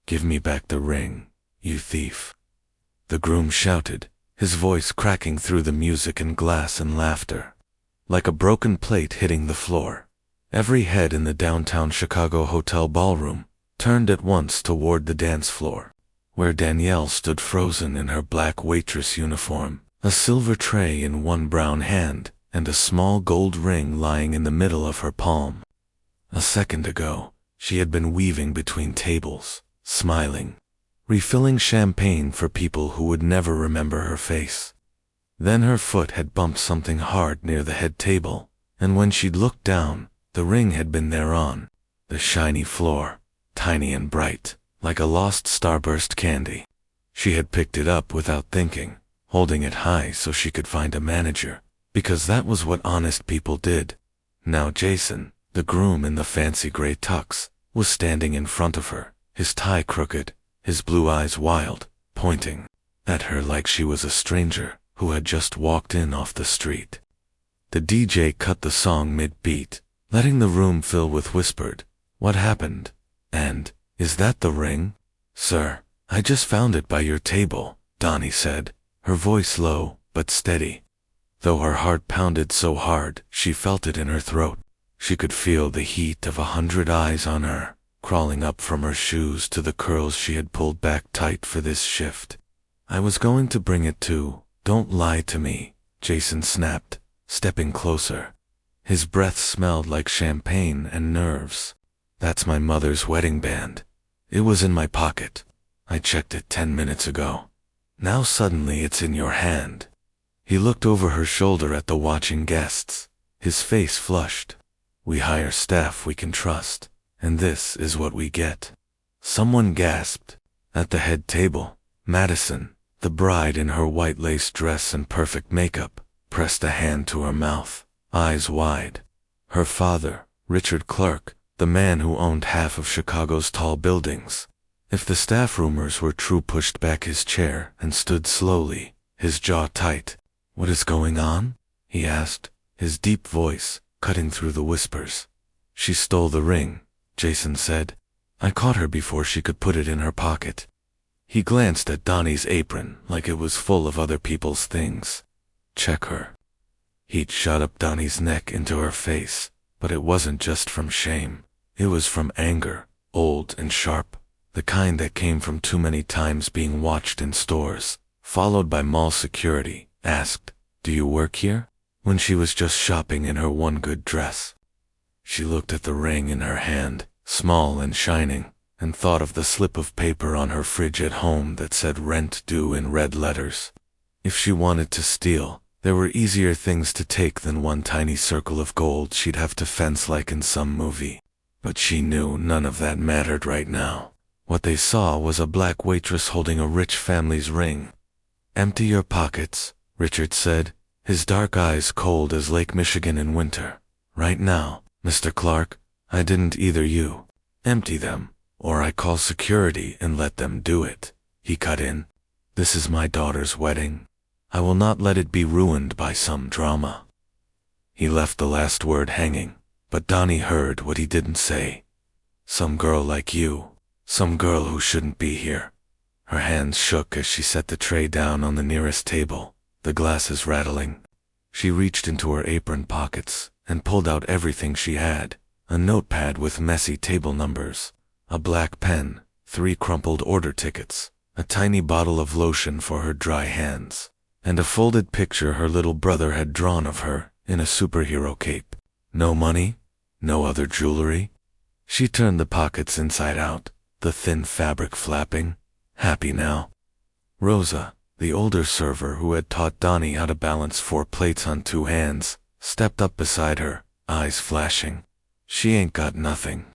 "Give me back the ring, you thief," the groom shouted, his voice cracking through the music and glass and laughter. Like a broken plate hitting the floor, every head in the downtown Chicago hotel ballroom turned at once toward the dance floor, where Danielle stood frozen in her black waitress uniform, a silver tray in one brown hand and a small gold ring lying in the middle of her palm. A second ago, she had been weaving between tables, smiling, refilling champagne for people who would never remember her face. Then her foot had bumped something hard near the head table, and when she'd looked down, the ring had been there on the shiny floor, tiny and bright, like a lost starburst candy. She had picked it up without thinking, holding it high so she could find a manager, because that was what honest people did. Now Jason, the groom in the fancy gray tux, was standing in front of her, his tie crooked, his blue eyes wild, pointing at her like she was a stranger who had just walked in off the street. The DJ cut the song mid-beat, letting the room fill with whispered, "What happened?" and, "Is that the ring?" "Sir, I just found it by your table," Donnie said, her voice low but steady. Though her heart pounded so hard she felt it in her throat, she could feel the heat of 100 eyes on her, crawling up from her shoes to the curls she had pulled back tight for this shift. "I was going to bring it too. Don't lie to me," Jason snapped, stepping closer. His breath smelled like champagne and nerves. "That's my mother's wedding band. It was in my pocket. I checked it 10 minutes ago. Now suddenly it's in your hand." He looked over her shoulder at the watching guests, his face flushed. "We hire staff we can trust, and this is what we get." Someone gasped. At the head table, Madison, the bride in her white lace dress and perfect makeup, pressed a hand to her mouth, eyes wide. Her father, Richard Clark, the man who owned half of Chicago's tall buildings, if the staff rumors were true, pushed back his chair and stood slowly, his jaw tight. "What is going on?" he asked, his deep voice cutting through the whispers. "She stole the ring," Jason said. "I caught her before she could put it in her pocket." He glanced at Donnie's apron like it was full of other people's things. "Check her." Heat shot up Donnie's neck into her face, but it wasn't just from shame. It was from anger, old and sharp, the kind that came from too many times being watched in stores, followed by mall security, asked, "Do you work here?" when she was just shopping in her one good dress. She looked at the ring in her hand, small and shining, and thought of the slip of paper on her fridge at home that said "rent due" in red letters. If she wanted to steal, there were easier things to take than one tiny circle of gold she'd have to fence like in some movie. But she knew none of that mattered right now. What they saw was a black waitress holding a rich family's ring. "Empty your pockets," Richard said, his dark eyes cold as Lake Michigan in winter. "Right now, Mr. Clark, I didn't either. You empty them, or I call security and let them do it," he cut in. "This is my daughter's wedding. I will not let it be ruined by some drama." He left the last word hanging, but Donnie heard what he didn't say. "Some girl like you, some girl who shouldn't be here." Her hands shook as she set the tray down on the nearest table, the glasses rattling. She reached into her apron pockets and pulled out everything she had: a notepad with messy table numbers, a black pen, 3 crumpled order tickets, a tiny bottle of lotion for her dry hands, and a folded picture her little brother had drawn of her in a superhero cape. No money, no other jewelry. She turned the pockets inside out, the thin fabric flapping. Happy now. Rosa, the older server who had taught Donnie how to balance 4 plates on 2 hands, stepped up beside her, eyes flashing. "She ain't got nothing."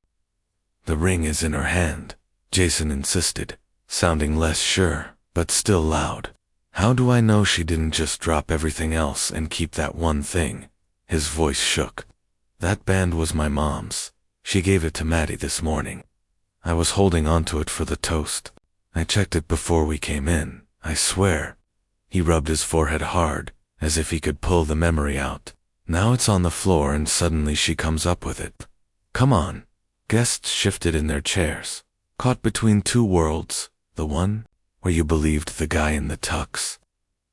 "The ring is in her hand," Jason insisted, sounding less sure, but still loud. "How do I know she didn't just drop everything else and keep that one thing?" His voice shook. "That band was my mom's. She gave it to Maddie this morning. I was holding onto it for the toast. I checked it before we came in, I swear." He rubbed his forehead hard, as if he could pull the memory out. "Now it's on the floor and suddenly she comes up with it. Come on." Guests shifted in their chairs. caught between two worlds, the one where you believed the guy in the tux,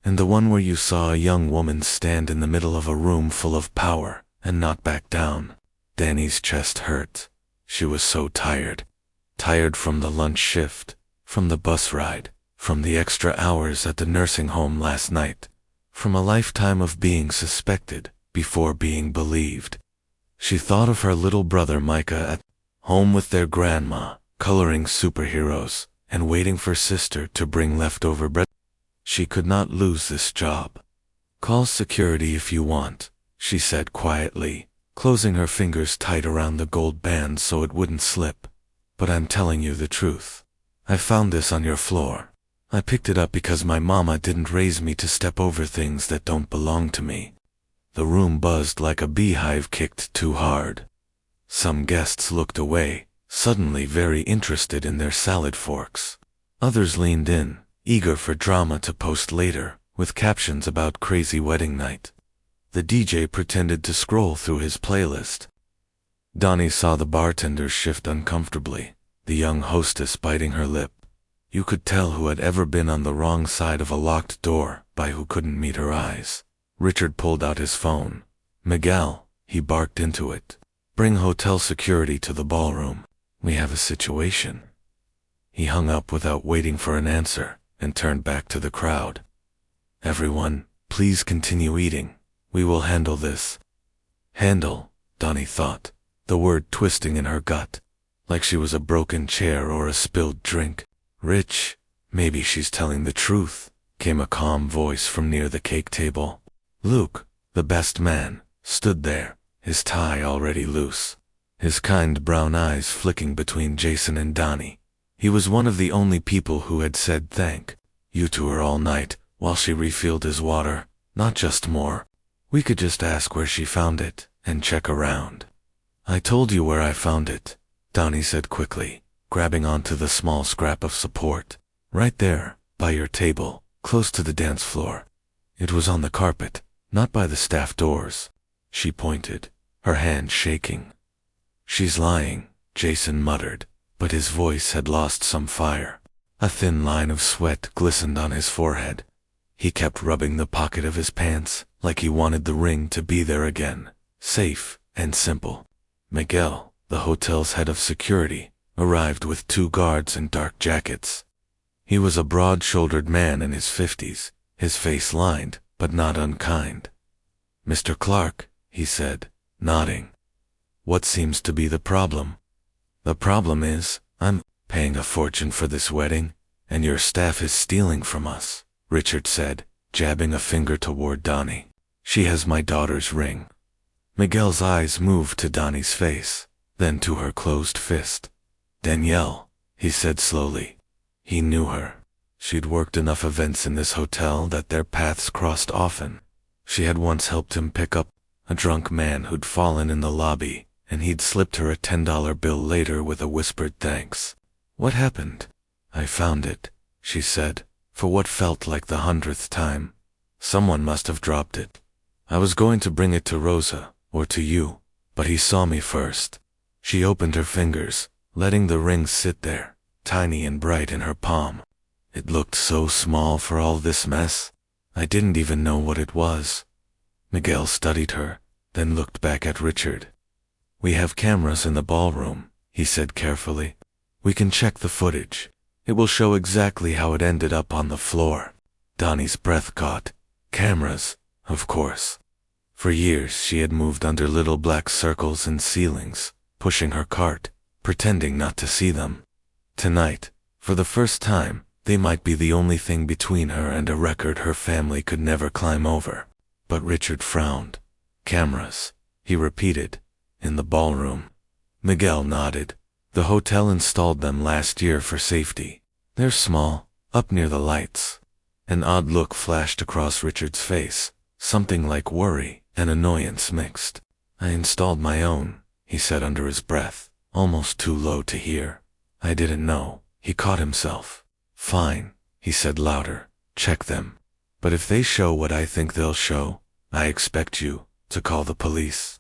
and the one where you saw a young woman stand in the middle of a room full of power and not back down. Danny's chest hurt. She was so tired. Tired from the lunch shift, from the bus ride, from the extra hours at the nursing home last night, from a lifetime of being suspected before being believed. She thought of her little brother Micah at home with their grandma, coloring superheroes and waiting for sister to bring leftover bread. She could not lose this job. Call security if you want, she said quietly, closing her fingers tight around the gold band so it wouldn't slip. But I'm telling you the truth. I found this on your floor. I picked it up because my mama didn't raise me to step over things that don't belong to me. The room buzzed like a beehive kicked too hard. Some guests looked away, suddenly very interested in their salad forks. Others leaned in, eager for drama to post later, with captions about crazy wedding night. The DJ pretended to scroll through his playlist. Donnie saw the bartender shift uncomfortably, the young hostess biting her lip. You could tell who had ever been on the wrong side of a locked door by who couldn't meet her eyes. Richard pulled out his phone. Miguel, he barked into it. Bring hotel security to the ballroom. We have a situation. He hung up without waiting for an answer and turned back to the crowd. Everyone, please continue eating. We will handle this. Handle, Donnie thought, the word twisting in her gut, like she was a broken chair or a spilled drink. Rich, maybe she's telling the truth, came a calm voice from near the cake table. Luke, the best man, stood there, his tie already loose, his kind brown eyes flicking between Jason and Donnie. He was one of the only people who had said thank you to her all night while she refilled his water, not just more. We could just ask where she found it and check around. I told you where I found it, Donnie said quickly, grabbing onto the small scrap of support. Right there, by your table, close to the dance floor. It was on the carpet, not by the staff doors. She pointed, her hand shaking. She's lying, Jason muttered, but his voice had lost some fire. A thin line of sweat glistened on his forehead. He kept rubbing the pocket of his pants, like he wanted the ring to be there again, safe and simple. Miguel, the hotel's head of security, arrived with 2 guards in dark jackets. He was a broad-shouldered man in his 50s, his face lined, but not unkind. Mr. Clark, he said, nodding. What seems to be the problem? The problem is, I'm paying a fortune for this wedding, and your staff is stealing from us, Richard said, jabbing a finger toward Donnie. She has my daughter's ring. Miguel's eyes moved to Donnie's face, then to her closed fist. Danielle, he said slowly. He knew her. She'd worked enough events in this hotel that their paths crossed often. She had once helped him pick up a drunk man who'd fallen in the lobby, and he'd slipped her a $10 bill later with a whispered thanks. What happened? I found it, she said, for what felt like the 100th time. Someone must have dropped it. I was going to bring it to Rosa, or to you, but he saw me first. She opened her fingers, letting the ring sit there, tiny and bright in her palm. It looked so small for all this mess. I didn't even know what it was. Miguel studied her, then looked back at Richard. We have cameras in the ballroom, he said carefully. We can check the footage. It will show exactly how it ended up on the floor. Donnie's breath caught. Cameras, of course. For years she had moved under little black circles and ceilings, pushing her cart, pretending not to see them. Tonight, for the first time, they might be the only thing between her and a record her family could never climb over. But Richard frowned. Cameras, he repeated, in the ballroom. Miguel nodded. The hotel installed them last year for safety. They're small, up near the lights. An odd look flashed across Richard's face, something like worry and annoyance mixed. I installed my own, he said under his breath, almost too low to hear. I didn't know. He caught himself. Fine, he said louder. Check them. But if they show what I think they'll show, I expect you to call the police.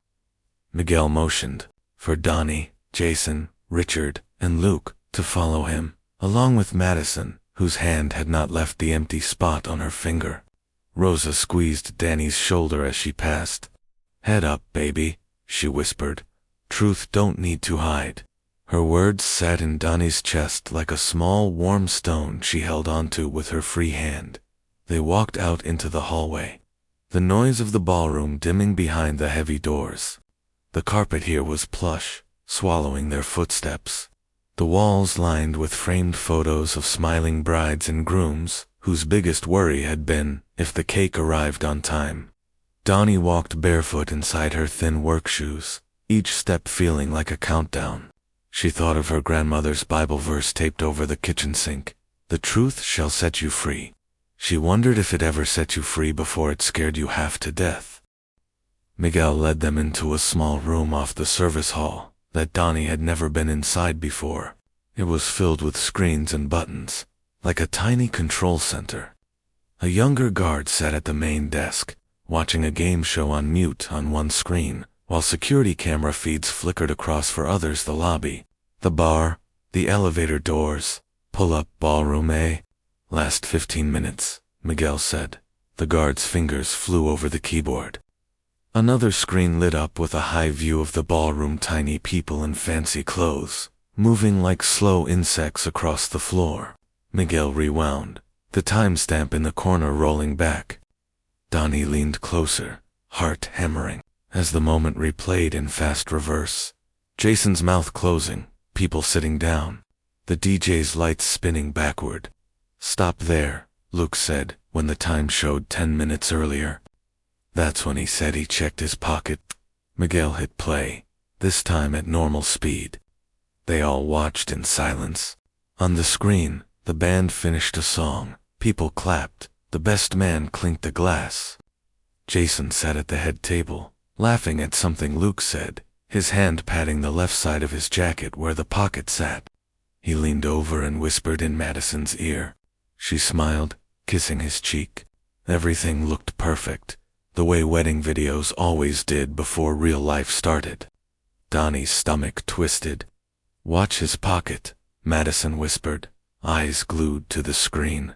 Miguel motioned for Donnie, Jason, Richard, and Luke to follow him, along with Madison, whose hand had not left the empty spot on her finger. Rosa squeezed Danny's shoulder as she passed. "Head up, baby," she whispered. "Truth don't need to hide." Her words sat in Donnie's chest like a small warm stone she held onto with her free hand. They walked out into the hallway, the noise of the ballroom dimming behind the heavy doors. The carpet here was plush, swallowing their footsteps. The walls lined with framed photos of smiling brides and grooms, whose biggest worry had been if the cake arrived on time. Donnie walked barefoot inside her thin work shoes, each step feeling like a countdown. She thought of her grandmother's Bible verse taped over the kitchen sink, "The truth shall set you free." She wondered if it ever set you free before it scared you half to death. Miguel led them into a small room off the service hall that Donnie had never been inside before. It was filled with screens and buttons, like a tiny control center. A younger guard sat at the main desk, watching a game show on mute on one screen, while security camera feeds flickered across for others: the lobby, the bar, the elevator doors. "Pull up ballroom A. Last 15 minutes, Miguel said. The guard's fingers flew over the keyboard. Another screen lit up with a high view of the ballroom, tiny people in fancy clothes, moving like slow insects across the floor. Miguel rewound, the timestamp in the corner rolling back. Donnie leaned closer, heart hammering, as the moment replayed in fast reverse. Jason's mouth closing, people sitting down, the DJ's lights spinning backward. "Stop there," Luke said, when the time showed 10 minutes earlier. That's when he said he checked his pocket. Miguel hit play, this time at normal speed. They all watched in silence. On the screen, the band finished a song. People clapped. The best man clinked a glass. Jason sat at the head table, laughing at something Luke said, his hand patting the left side of his jacket where the pocket sat. He leaned over and whispered in Madison's ear. She smiled, kissing his cheek. Everything looked perfect, the way wedding videos always did before real life started. Donnie's stomach twisted. "Watch his pocket," Madison whispered, eyes glued to the screen.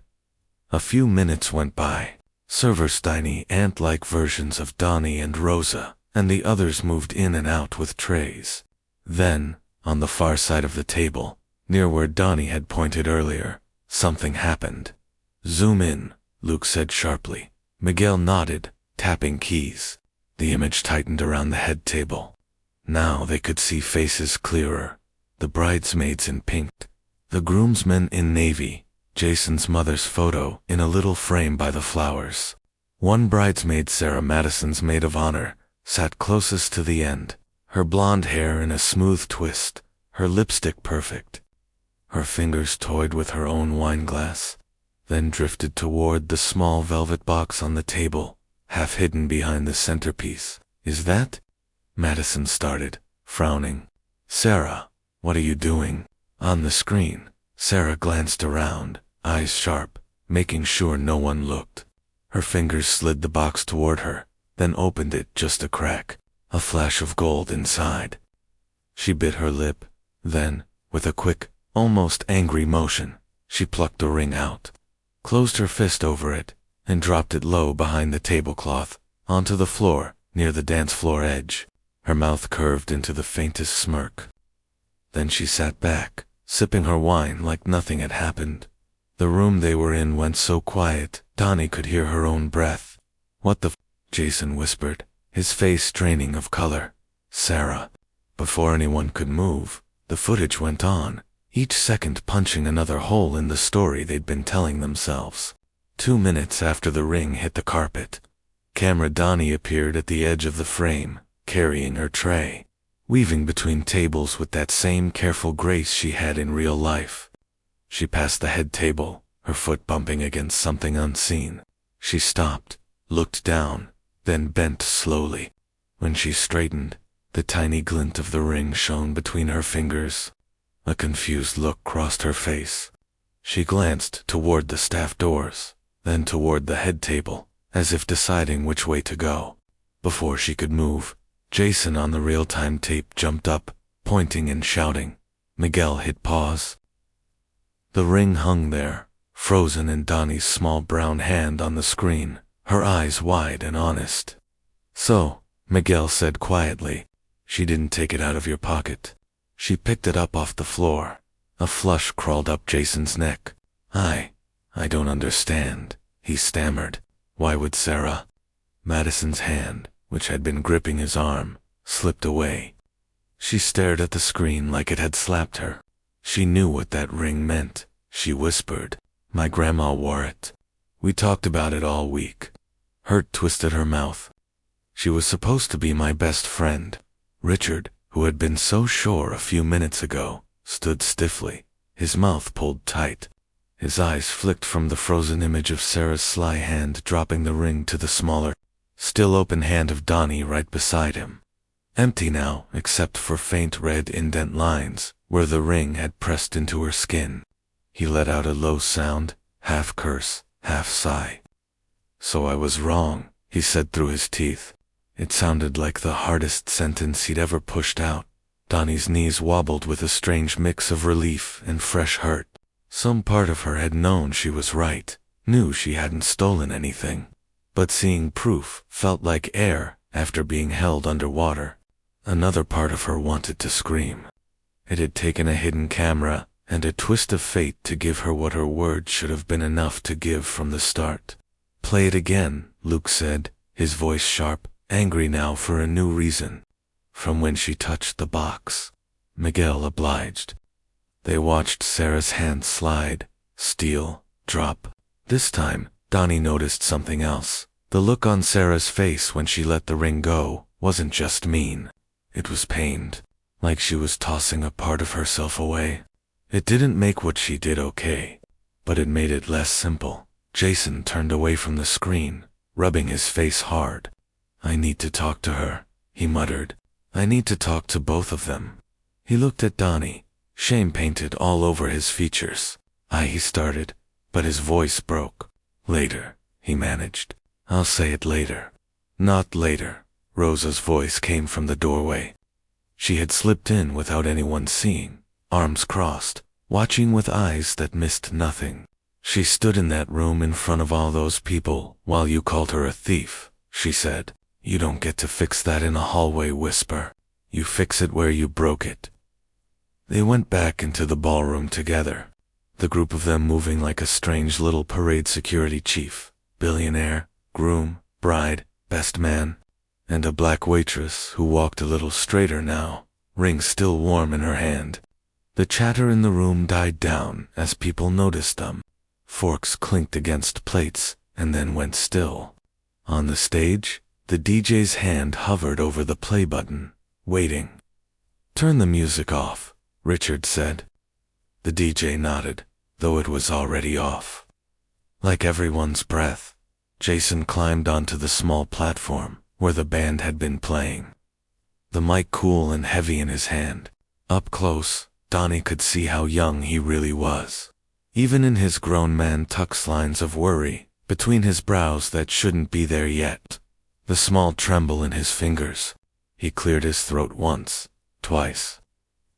A few minutes went by. Servers, tiny ant-like versions of Donnie and Rosa, and the others moved in and out with trays. Then, on the far side of the table, near where Donnie had pointed earlier, something happened. "Zoom in," Luke said sharply. Miguel nodded, tapping keys. The image tightened around the head table. Now they could see faces clearer. The bridesmaids in pink, the groomsmen in navy, Jason's mother's photo in a little frame by the flowers. One bridesmaid, Sarah, Madison's maid of honor, sat closest to the end, her blonde hair in a smooth twist, her lipstick perfect. Her fingers toyed with her own wine glass, then drifted toward the small velvet box on the table, half hidden behind the centerpiece. "Is that?" Madison started, frowning. "Sarah, what are you doing?" On the screen, Sarah glanced around, eyes sharp, making sure no one looked. Her fingers slid the box toward her, then opened it just a crack, a flash of gold inside. She bit her lip, then, with a quick, almost angry motion, she plucked a ring out, closed her fist over it, and dropped it low behind the tablecloth, onto the floor, near the dance floor edge. Her mouth curved into the faintest smirk. Then she sat back, sipping her wine like nothing had happened. The room they were in went so quiet, Donnie could hear her own breath. "What the f?" Jason whispered, his face draining of color. "Sarah." Before anyone could move, the footage went on, each second punching another hole in the story they'd been telling themselves. 2 minutes after the ring hit the carpet, camera Donnie appeared at the edge of the frame, carrying her tray, weaving between tables with that same careful grace she had in real life. She passed the head table, her foot bumping against something unseen. She stopped, looked down, then bent slowly. When she straightened, the tiny glint of the ring shone between her fingers. A confused look crossed her face. She glanced toward the staff doors, then toward the head table, as if deciding which way to go. Before she could move, Jason on the real-time tape jumped up, pointing and shouting. Miguel hit pause. The ring hung there, frozen in Donnie's small brown hand on the screen, her eyes wide and honest. "So," Miguel said quietly, "she didn't take it out of your pocket. She picked it up off the floor." A flush crawled up Jason's neck. I don't understand," he stammered. "Why would Sarah?" Madison's hand, which had been gripping his arm, slipped away. She stared at the screen like it had slapped her. She knew what that ring meant. She whispered, "My grandma wore it. We talked about it all week." Hurt twisted her mouth. "She was supposed to be my best friend." Richard, who had been so sure a few minutes ago, stood stiffly, his mouth pulled tight. His eyes flicked from the frozen image of Sarah's sly hand dropping the ring to the smaller, still open hand of Donnie right beside him. Empty now, except for faint red indent lines, where the ring had pressed into her skin. He let out a low sound, half curse, half sigh. "So I was wrong," he said through his teeth. It sounded like the hardest sentence he'd ever pushed out. Donnie's knees wobbled with a strange mix of relief and fresh hurt. Some part of her had known she was right, knew she hadn't stolen anything. But seeing proof felt like air after being held underwater. Another part of her wanted to scream. It had taken a hidden camera and a twist of fate to give her what her words should have been enough to give from the start. "Play it again," Luke said, his voice sharp, angry now for a new reason. "From when she touched the box." Miguel obliged. They watched Sarah's hand slide, steal, drop. This time, Donnie noticed something else. The look on Sarah's face when she let the ring go wasn't just mean. It was pained, like she was tossing a part of herself away. It didn't make what she did okay, but it made it less simple. Jason turned away from the screen, rubbing his face hard. "I need to talk to her," he muttered. "I need to talk to both of them." He looked at Donnie, shame painted all over his features. He started, but his voice broke. "Later," he managed. "I'll say it later." "Not later." Rosa's voice came from the doorway. She had slipped in without anyone seeing, arms crossed, watching with eyes that missed nothing. "She stood in that room in front of all those people while you called her a thief," she said. "You don't get to fix that in a hallway whisper. You fix it where you broke it." They went back into the ballroom together, the group of them moving like a strange little parade security chief, billionaire, groom, bride, best man, and a black waitress who walked a little straighter now, ring still warm in her hand. The chatter in the room died down as people noticed them. Forks clinked against plates and then went still. On the stage, the DJ's hand hovered over the play button, waiting. "Turn the music off," Richard said. The DJ nodded, though it was already off. Like everyone's breath, Jason climbed onto the small platform where the band had been playing. The mic cool and heavy in his hand. Up close, Donnie could see how young he really was. Even in his grown man tucks lines of worry between his brows that shouldn't be there yet. The small tremble in his fingers. He cleared his throat once, twice.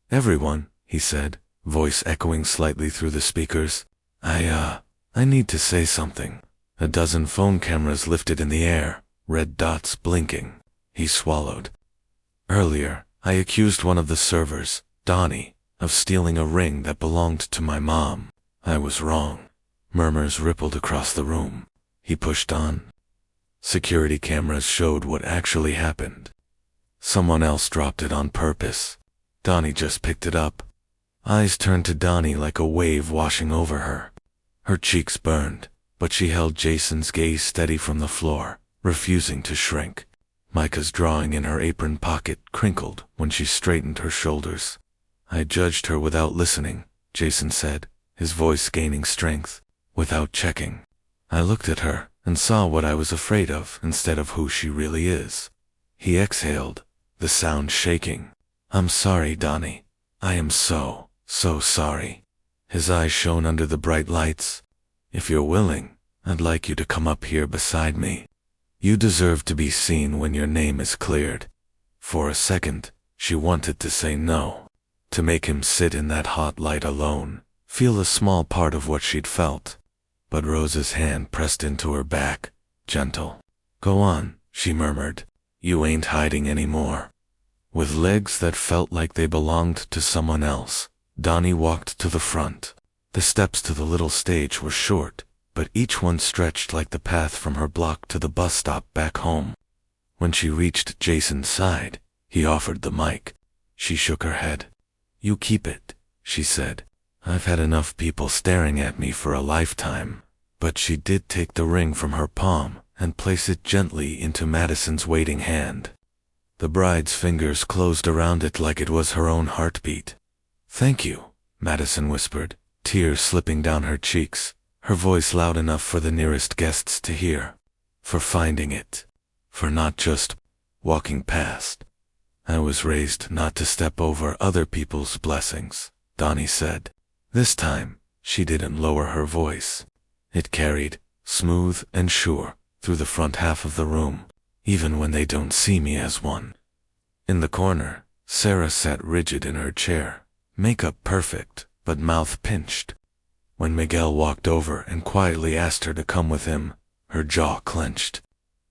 "Everyone," he said, voice echoing slightly through the speakers. I need to say something." A dozen phone cameras lifted in the air, red dots blinking. He swallowed. "Earlier, I accused one of the servers, Donnie, of stealing a ring that belonged to my mom. I was wrong." Murmurs rippled across the room. He pushed on. Security cameras showed what actually happened. Someone else dropped it on purpose. Donnie just picked it up. Eyes turned to Donnie like a wave washing over her. Her cheeks burned, but she held Jason's gaze steady from the floor, refusing to shrink. Micah's drawing in her apron pocket crinkled when she straightened her shoulders. "I judged her without listening," Jason said, his voice gaining strength, "without checking. I looked at her and saw what I was afraid of instead of who she really is." He exhaled, the sound shaking. "I'm sorry, Donnie. I am so sorry." His eyes shone under the bright lights. "If you're willing, I'd like you to come up here beside me. You deserve to be seen when your name is cleared." For a second, she wanted to say no, to make him sit in that hot light alone, feel a small part of what she'd felt. But Rose's hand pressed into her back, gentle. "Go on," she murmured. "You ain't hiding anymore." With legs that felt like they belonged to someone else, Donnie walked to the front. The steps to the little stage were short, but each one stretched like the path from her block to the bus stop back home. When she reached Jason's side, he offered the mic. She shook her head. "You keep it," she said. "I've had enough people staring at me for a lifetime." But she did take the ring from her palm and place it gently into Madison's waiting hand. The bride's fingers closed around it like it was her own heartbeat. "Thank you," Madison whispered, tears slipping down her cheeks, her voice loud enough for the nearest guests to hear. "For finding it. For not just walking past." "I was raised not to step over other people's blessings," Donnie said. This time, she didn't lower her voice. It carried, smooth and sure, through the front half of the room, even when they don't see me as one. In the corner, Sarah sat rigid in her chair, makeup perfect, but mouth pinched. When Miguel walked over and quietly asked her to come with him, her jaw clenched.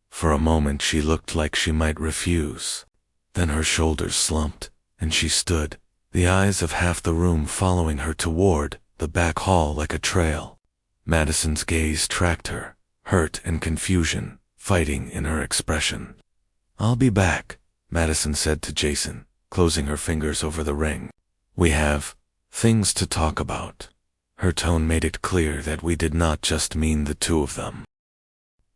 For a moment she looked like she might refuse. Then her shoulders slumped, and she stood, the eyes of half the room following her toward the back hall like a trail. Madison's gaze tracked her, hurt and confusion fighting in her expression. "I'll be back," Madison said to Jason, closing her fingers over the ring. "We have things to talk about." Her tone made it clear that we did not just mean the two of them.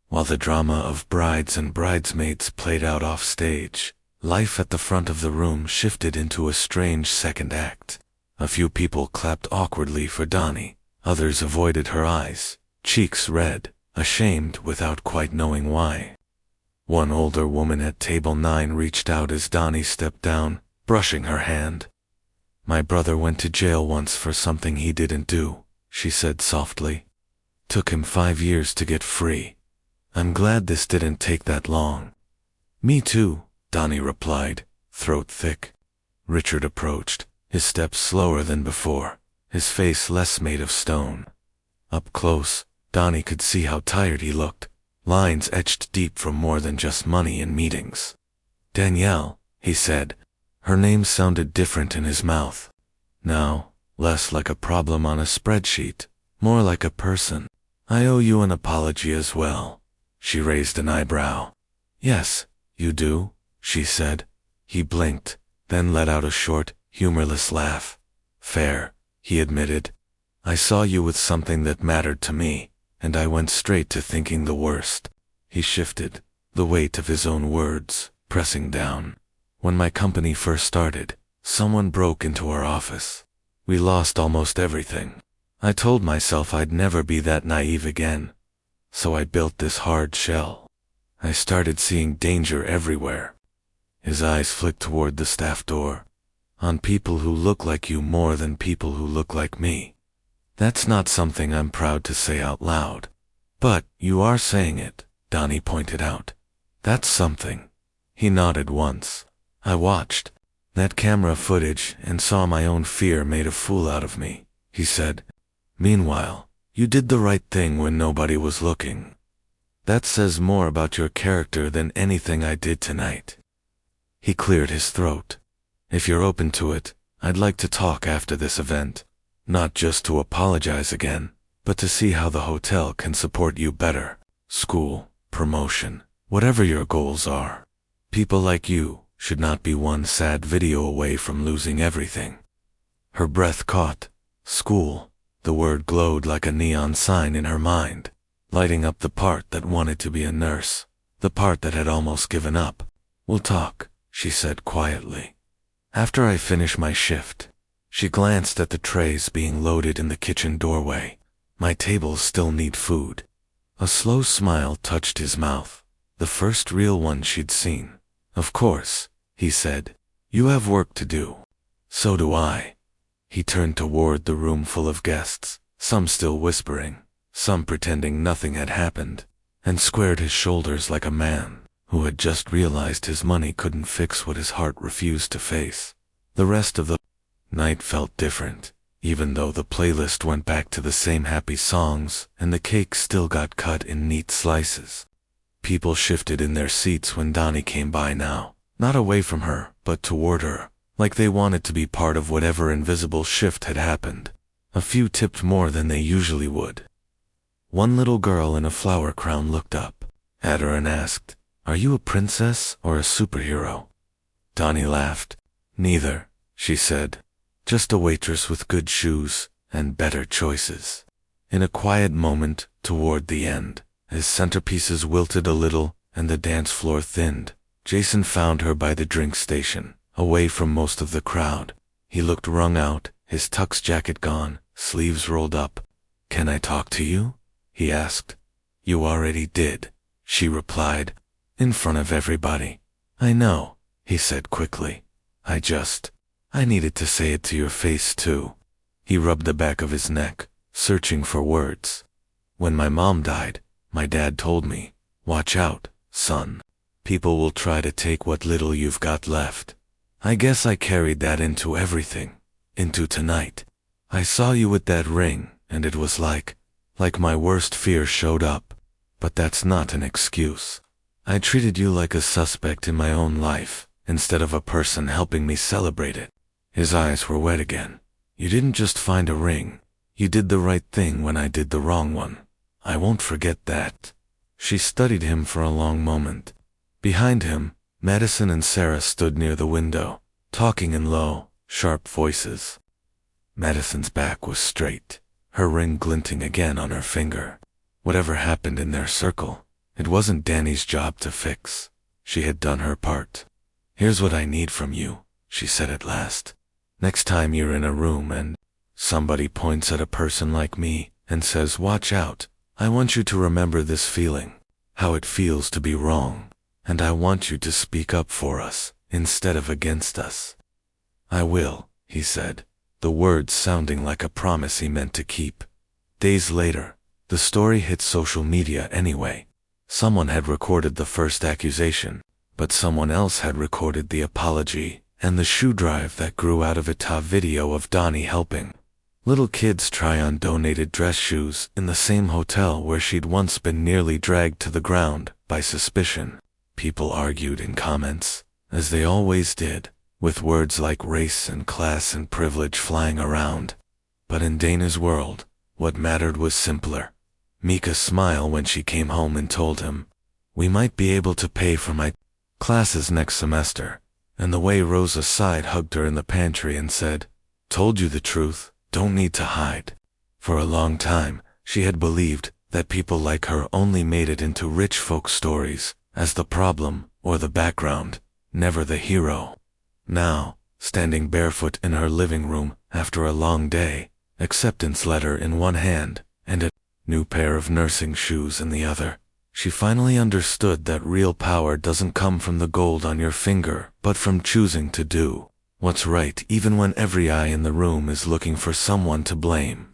While the drama of brides and bridesmaids played out off stage, life at the front of the room shifted into a strange second act. A few people clapped awkwardly for Donnie, others avoided her eyes, cheeks red, ashamed without quite knowing why. One older woman at table 9 reached out as Donnie stepped down, brushing her hand. "My brother went to jail once for something he didn't do," she said softly. "Took him 5 years to get free. I'm glad this didn't take that long." "Me too," Donnie replied, throat thick. Richard approached, his steps slower than before, his face less made of stone. Up close, Donnie could see how tired he looked, lines etched deep from more than just money and meetings. "Danielle," he said. Her name sounded different in his mouth. Now, less like a problem on a spreadsheet, more like a person. "I owe you an apology as well." She raised an eyebrow. "Yes, you do," she said. He blinked, then let out a short, humorless laugh. "Fair," he admitted. "I saw you with something that mattered to me, and I went straight to thinking the worst." He shifted, the weight of his own words pressing down. "When my company first started, someone broke into our office. We lost almost everything. I told myself I'd never be that naive again. So I built this hard shell. I started seeing danger everywhere." His eyes flicked toward the staff door. "On people who look like you more than people who look like me. That's not something I'm proud to say out loud. But you are saying it," Donnie pointed out. "That's something." He nodded once. "I watched that camera footage and saw my own fear made a fool out of me," he said. "Meanwhile, you did the right thing when nobody was looking. That says more about your character than anything I did tonight." He cleared his throat. "If you're open to it, I'd like to talk after this event. Not just to apologize again, but to see how the hotel can support you better. School, promotion, whatever your goals are. People like you should not be one sad video away from losing everything." Her breath caught. School. The word glowed like a neon sign in her mind, lighting up the part that wanted to be a nurse, the part that had almost given up. "We'll talk," she said quietly. "After I finish my shift." She glanced at the trays being loaded in the kitchen doorway. "My tables still need food." A slow smile touched his mouth, the first real one she'd seen. "Of course," he said. "You have work to do." "So do I." He turned toward the room full of guests, some still whispering, some pretending nothing had happened, and squared his shoulders like a man who had just realized his money couldn't fix what his heart refused to face. The rest of the night felt different. even though the playlist went back to the same happy songs and the cake still got cut in neat slices. People shifted in their seats when Donnie came by now, not away from her, but toward her, like they wanted to be part of whatever invisible shift had happened. A few tipped more than they usually would. One little girl in a flower crown looked up at her and asked, "Are you a princess or a superhero?" Donnie laughed. "Neither," she said. "Just a waitress with good shoes and better choices." In a quiet moment, toward the end, as centerpieces wilted a little and the dance floor thinned, Jason found her by the drink station, away from most of the crowd. He looked wrung out, his tux jacket gone, sleeves rolled up. "Can I talk to you?" he asked. "You already did," she replied, "in front of everybody." "I know," he said quickly. I needed to say it to your face too." He rubbed the back of his neck, searching for words. "When my mom died, my dad told me, 'Watch out, son. People will try to take what little you've got left.' I guess I carried that into everything, into tonight. I saw you with that ring, and it was like my worst fear showed up. But that's not an excuse. I treated you like a suspect in my own life, instead of a person helping me celebrate it." His eyes were wet again. "You didn't just find a ring. You did the right thing when I did the wrong one. I won't forget that." She studied him for a long moment. Behind him, Madison and Sarah stood near the window, talking in low, sharp voices. Madison's back was straight, her ring glinting again on her finger. Whatever happened in their circle, it wasn't Danny's job to fix. She had done her part. "Here's what I need from you," she said at last. "Next time you're in a room and somebody points at a person like me and says, 'Watch out,' I want you to remember this feeling, how it feels to be wrong, and I want you to speak up for us instead of against us." "I will," he said, the words sounding like a promise he meant to keep. Days later, the story hit social media anyway. Someone had recorded the first accusation, but someone else had recorded the apology and the shoe drive that grew out of it. A video of Donnie helping little kids try on donated dress shoes in the same hotel where she'd once been nearly dragged to the ground by suspicion. People argued in comments, as they always did, with words like race and class and privilege flying around. But in Dana's world, what mattered was simpler. Mika's smile when she came home and told him, "We might be able to pay for my classes next semester," and the way Rosa side-hugged her in the pantry and said, "Told you the truth, don't need to hide." For a long time, she had believed that people like her only made it into rich folk stories, as the problem or the background, never the hero. Now, standing barefoot in her living room after a long day, acceptance letter in one hand and a new pair of nursing shoes in the other, she finally understood that real power doesn't come from the gold on your finger, but from choosing to do what's right even when every eye in the room is looking for someone to blame.